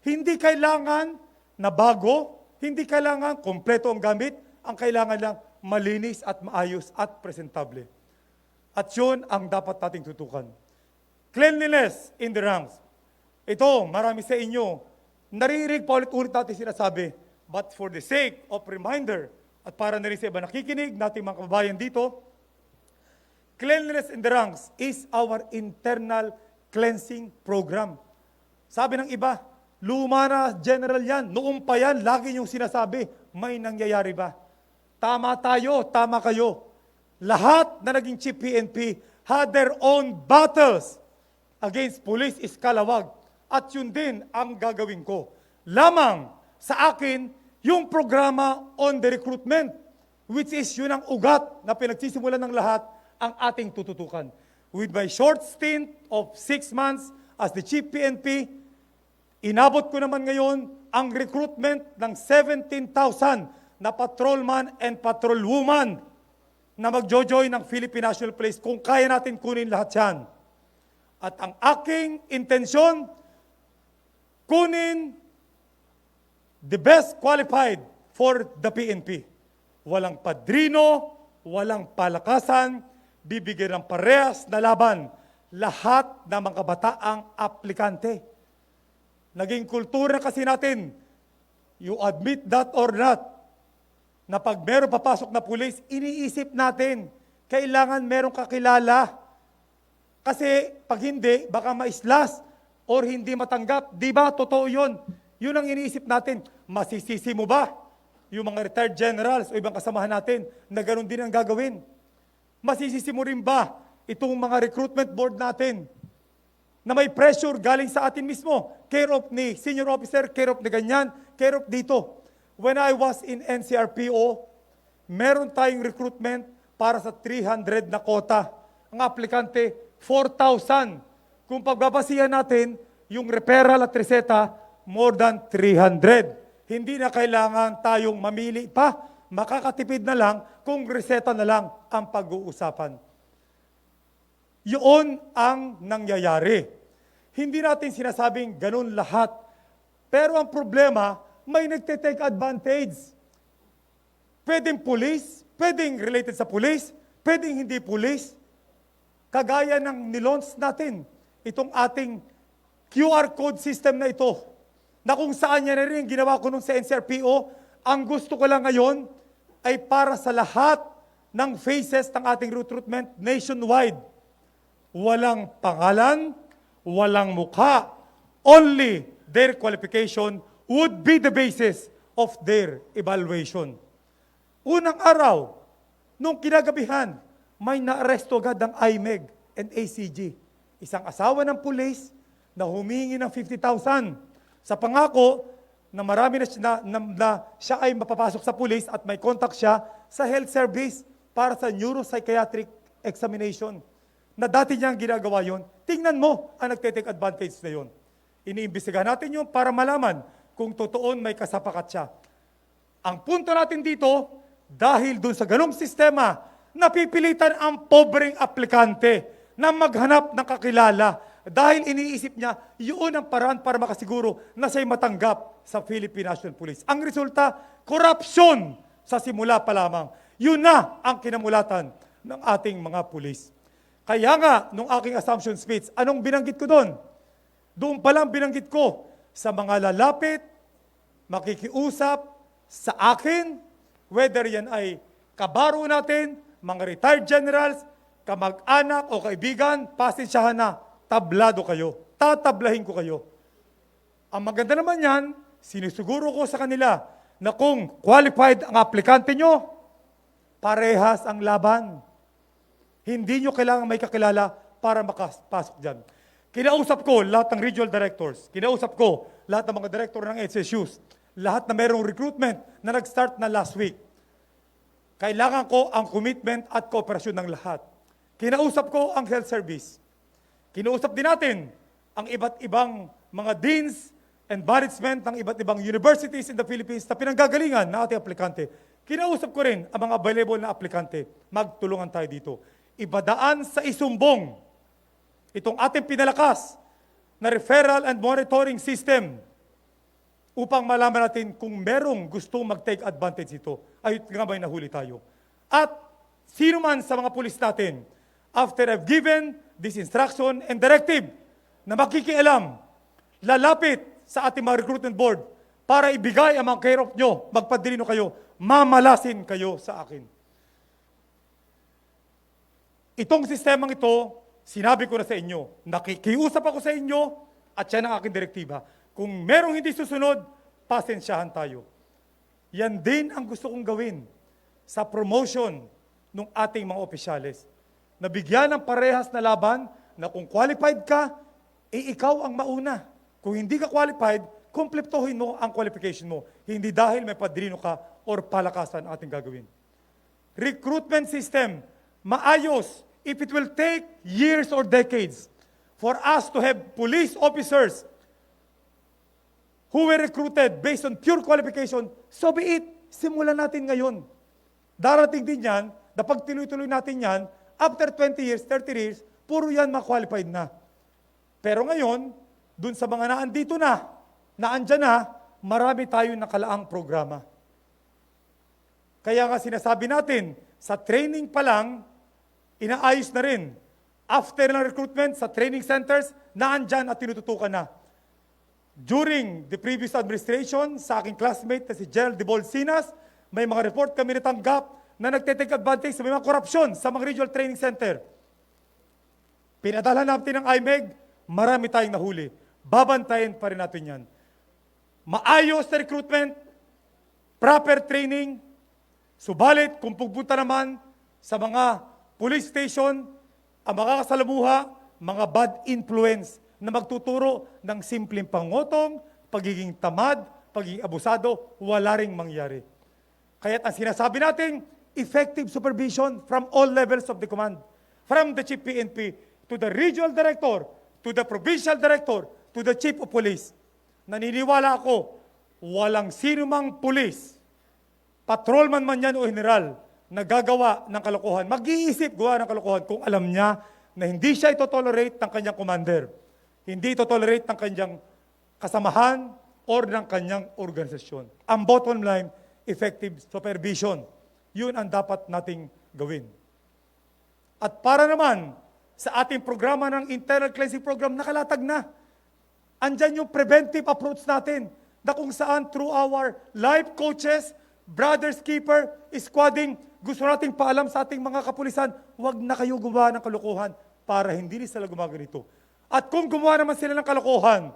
Hindi kailangan na bago, hindi kailangan kompleto ang gamit, ang kailangan lang malinis at maayos at presentable. At yun ang dapat nating tutukan. Cleanliness in the ranks. Ito, marami sa inyo, naririnig pa ulit-ulit natin sinasabi, but for the sake of reminder, at para na rin sa iba nakikinig, nating mga kababayan dito, cleanliness in the ranks is our internal cleansing program. Sabi ng iba, luma na general yan, noong pa yan, lagi niyong sinasabi, may nangyayari ba? Tama tayo, tama kayo. Lahat na naging chief PNP had their own battles against police iskalawag. At yun din ang gagawin ko. Lamang sa akin, yung programa on the recruitment, which is yun ang ugat na pinagsisimulan ng lahat, ang ating tututukan. With my short stint of 6 months as the chief PNP, inabot ko naman ngayon ang recruitment ng 17,000 na patrolman and patrolwoman na magjo-join ng Philippine National Police kung kaya natin kunin lahat yan. At ang aking intensyon, kunin the best qualified for the PNP. Walang padrino, walang palakasan, bibigyan ng parehas na laban lahat ng mga kabataang aplikante. Naging kultura kasi natin, you admit that or not, na pag meron papasok na pulis, iniisip natin, kailangan merong kakilala. Kasi pag hindi, baka maislas or hindi matanggap. Di ba? Totoo yun. Yun ang iniisip natin. Masisisi mo ba yung mga retired generals o ibang kasamahan natin na ganun din ang gagawin? Masisisi mo rin ba itong mga recruitment board natin na may pressure galing sa atin mismo? Care of ni senior officer, care of ni ganyan, care of dito. When I was in NCRPO, meron tayong recruitment para sa 300 na kota. Ang aplikante, 4,000. Kung pagbabasihan natin, yung referral at reseta, more than 300. Hindi na kailangan tayong mamili pa. Makakatipid na lang kung reseta na lang ang pag-uusapan. Yun ang nangyayari. Hindi natin sinasabing ganun lahat. Pero ang problema, may nagte-take advantage. Pwedeng police, pwedeng related sa police, pwedeng hindi police. Kagaya ng nilaunch natin, itong ating QR code system na ito, na kung saan yan na rin ginawa ko nung sa NCRPO, ang gusto ko lang ngayon ay para sa lahat ng phases ng ating recruitment nationwide. Walang pangalan, walang mukha, only their qualification would be the basis of their evaluation. Unang araw, nung kinagabihan, may naaresto agad ng IMEG and ACG. Isang asawa ng pulis na humingi ng 50,000 sa pangako na marami na siya ay mapapasok sa pulis at may contact siya sa health service para sa neuropsychiatric examination. Na dati niyang ginagawa yon, tingnan mo ang nagte-take advantage na yon. Iniimbestigahan natin yun para malaman kung totoo may kasapakat siya. Ang punto natin dito, dahil dun sa ganong sistema, napipilitan ang pobreng aplikante na maghanap ng kakilala dahil iniisip niya, yun ang paraan para makasiguro na siya'y matanggap sa Philippine National Police. Ang resulta, corruption sa simula pa lamang. Yun na ang kinamulatan ng ating mga pulis. Kaya nga, nung aking assumption speech, anong binanggit ko doon? Doon pa lang binanggit ko, sa mga lalapit, makikiusap sa akin, whether yan ay kabaro natin, mga retired generals, kamag-anak o kaibigan, pasensyahan na, tablado kayo. Tatablahin ko kayo. Ang maganda naman yan, sinisuguro ko sa kanila na kung qualified ang aplikante nyo, parehas ang laban. Hindi nyo kailangan may kakilala para makapasok dyan. Kinausap ko lahat ng regional directors, kinausap ko lahat ng mga director ng SSUs, lahat na mayroong recruitment na nag-start na last week. Kailangan ko ang commitment at kooperasyon ng lahat. Kinausap ko ang health service. Kinausap din natin ang iba't ibang mga deans and management ng iba't ibang universities in the Philippines na pinanggagalingan ng ating aplikante. Kinausap ko rin ang mga available na aplikante. Magtulungan tayo dito. Ibadaan sa isumbong itong ating pinalakas na referral and monitoring system upang malaman natin kung merong gustong mag-take advantage ito. Ay nga may nahuli tayo. At sino man sa mga pulis natin, after I've given this instruction and directive na makikialam, lalapit sa ating mga recruitment board para ibigay ang mga care of nyo, magpadilino kayo, mamalasin kayo sa akin. Itong sistemang ito, sinabi ko na sa inyo, nakikiusap ako sa inyo at yan ang aking direktiba. Kung merong hindi susunod, pasensyahan tayo. Yan din ang gusto kong gawin sa promotion ng ating mga opisyales. Nabigyan ng parehas na laban na kung qualified ka, ikaw ang mauna. Kung hindi ka qualified, kumpletuhin mo ang qualification mo. Hindi dahil may padrino ka or palakasan ating gagawin. Recruitment system, maayos. If it will take years or decades for us to have police officers who were recruited based on pure qualification, so be it. Simulan natin ngayon. Darating din yan, na pag tinuloy-tuloy natin yan, after 20 years, 30 years, puro yan ma-qualified na. Pero ngayon, dun sa mga naandito na, naandyan na, marami tayong nakalaang programa. Kaya nga sinasabi natin, sa training pa lang, inaayos na rin. After ng recruitment, sa training centers, naandyan at tinututukan na. During the previous administration, sa aking classmate na si Gerald de Bolsinas, may mga report kami natanggap na nagte-take advantage sa mga korupsyon sa mga regional training center. Pinadala natin ng IMEG, marami tayong nahuli. Babantayan pa rin natin yan. Maayos na recruitment, proper training, subalit kung pupunta naman sa mga police station, ang mga kasalamuha, mga bad influence na magtuturo ng simpleng pangotong, pagiging tamad, pagiging abusado, wala ring mangyari. Kaya't ang sinasabi natin, effective supervision from all levels of the command. From the Chief PNP to the Regional Director, to the Provincial Director, to the Chief of Police. Naniniwala ako, walang sino mang pulis, patrolman man yan o general, na gagawa ng kalokohan, mag-iisip gawa ng kalokohan kung alam niya na hindi siya ito-tolerate ng kanyang commander, hindi ito-tolerate ng kanyang kasamahan or ng kanyang organisasyon. Ang bottom line, effective supervision. Yun ang dapat nating gawin. At para naman sa ating programa ng internal cleansing program, nakalatag na. Andyan yung preventive approach natin na kung saan through our life coaches, brothers keeper, squadding, gusto nating paalam sa ating mga kapulisan, huwag na kayo gumawa ng kalokohan para hindi sila gumaganito. At kung gumawa naman sila ng kalokohan,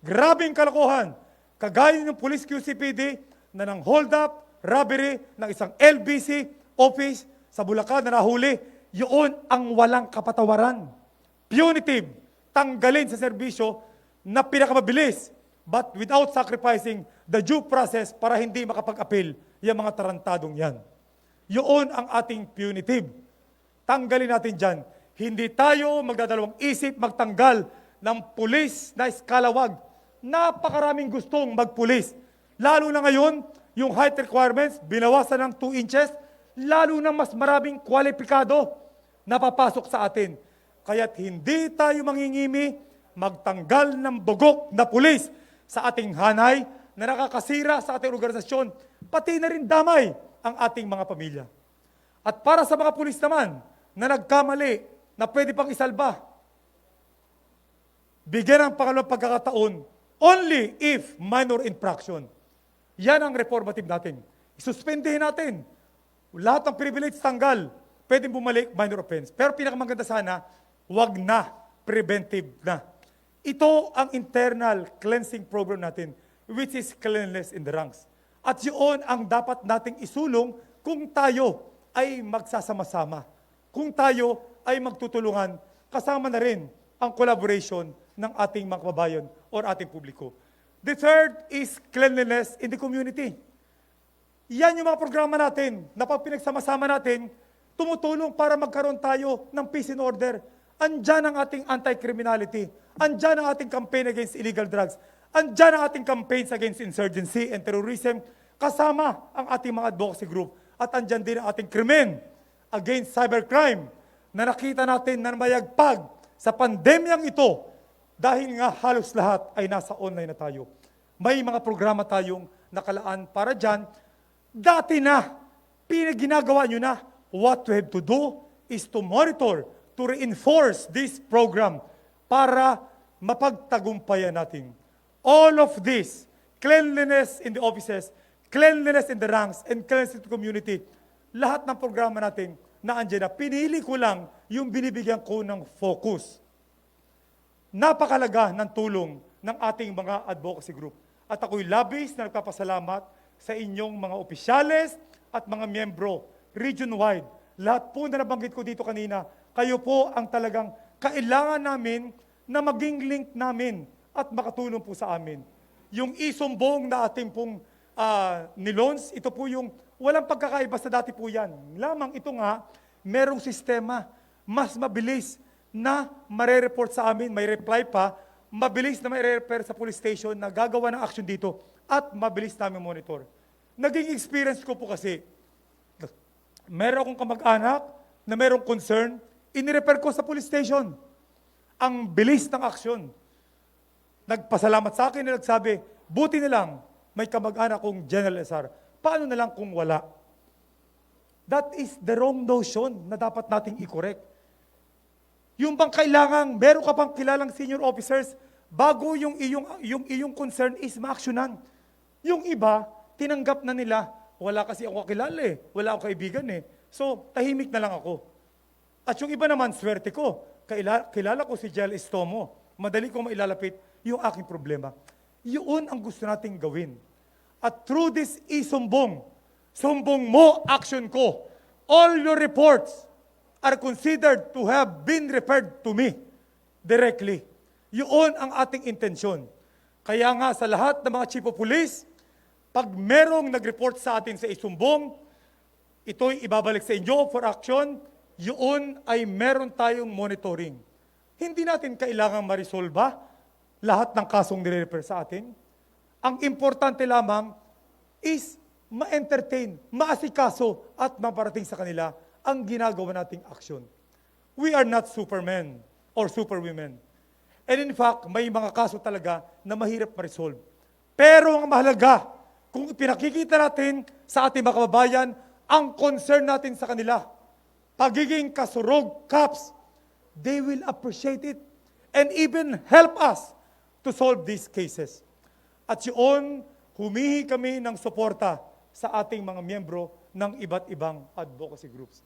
grabing kalokohan, kagaya ng Police QCPD na ng hold up, robbery ng isang LBC office sa Bulacan na nahuli, yun ang walang kapatawaran. Punitive, tanggalin sa serbisyo na pinakamabilis, but without sacrificing the due process para hindi makapag-appeal yung mga tarantadong yan. Yun ang ating punitive. Tanggalin natin dyan. Hindi tayo magdadalawang isip magtanggal ng pulis na eskalawag. Napakaraming gustong magpulis. Lalo na ngayon, yung height requirements, binawasan ng 2 inches, lalo na mas maraming kwalipikado na papasok sa atin. Kaya't hindi tayo mangingimi magtanggal ng bugok na pulis sa ating hanay na nakakasira sa ating organisasyon, pati na rin damay ang ating mga pamilya. At para sa mga pulis naman na nagkamali, na pwede pang isalba, bigyan ng pangalawang pagkakataon only if minor infraction. Yan ang reformative natin. Isuspendihin natin. Lahat ng privilege tanggal, pwedeng bumalik minor offense. Pero pinakamaganda sana, wag na, preventive na. Ito ang internal cleansing program natin, which is cleanliness in the ranks. At yun ang dapat nating isulong kung tayo ay magsasama-sama. Kung tayo ay magtutulungan, kasama na rin ang collaboration ng ating mga kababayan or ating publiko. The third is cleanliness in the community. Yan yung mga programa natin na pag pinagsama-sama natin, tumutulong para magkaroon tayo ng peace and order. Andyan ang ating anti-criminality. Andyan ang ating campaign against illegal drugs. Andyan ang ating campaigns against insurgency and terrorism, kasama ang ating mga advocacy group. At andyan din ang ating krimen against cybercrime na nakita natin na mayagpag sa pandemyang ito Dahil nga halos lahat ay nasa online na tayo. May mga programa tayong nakalaan para dyan. Dati na, ginagawa nyo na. What we have to do is to monitor, to reinforce this program para mapagtagumpayan natin. All of this, cleanliness in the offices, cleanliness in the ranks, and cleanliness in the community, lahat ng programa natin na andyan na, pinili ko lang yung binibigyan ko ng focus. Napakalaga ng tulong ng ating mga advocacy group. At ako'y labis na nagpapasalamat sa inyong mga opisyales at mga miyembro, region-wide. Lahat po na nabanggit ko dito kanina, kayo po ang talagang kailangan namin na maging link namin at makatulong po sa amin. Yung isumbong na ating pong nilons, ito po yung walang pagkakaiba sa dati po yan. Lamang ito nga, merong sistema, mas mabilis na mare-report sa amin, may reply pa, mabilis na may-repair sa police station na gagawa ng action dito at mabilis namin monitor. Naging experience ko po kasi, meron akong kamag-anak na merong concern, inirepair ko sa police station. Ang bilis ng action. Nagpasalamat sa akin na nagsabi, buti na lang, may kamag-anak kong General SR. Paano na lang kung wala? That is the wrong notion na dapat nating i-correct. Yung bang kailangan, meron ka pang kilalang senior officers, bago yung iyong concern is ma-actionan. Yung iba, tinanggap na nila, wala kasi ako kilala eh, wala akong kaibigan eh. So, tahimik na lang ako. At yung iba naman, swerte ko, kilala ko si Jel Estomo, madali kong mailalapit yung aking problema. Yun ang gusto nating gawin. At through this isumbong, sumbong mo, action ko, all your reports are considered to have been referred to me directly. Yun ang ating intensyon. Kaya nga sa lahat ng mga chief of police, pag merong nag-report sa atin sa isumbong, ito'y ibabalik sa inyo for action, yun ay meron tayong monitoring. Hindi natin kailangan ma-resolve lahat ng kasong nire-refer sa atin. Ang importante lamang is ma-entertain, maasikaso at maparating sa kanila ang ginagawa nating action. We are not supermen or superwomen. And in fact, may mga kaso talaga na mahirap ma-resolve. Pero ang mahalaga, kung pinakikita natin sa ating mga kababayan, ang concern natin sa kanila, pagiging kasurog, cops, they will appreciate it and even help us to solve these cases. At yun, humihi kami ng suporta sa ating mga miyembro ng iba't ibang advocacy groups.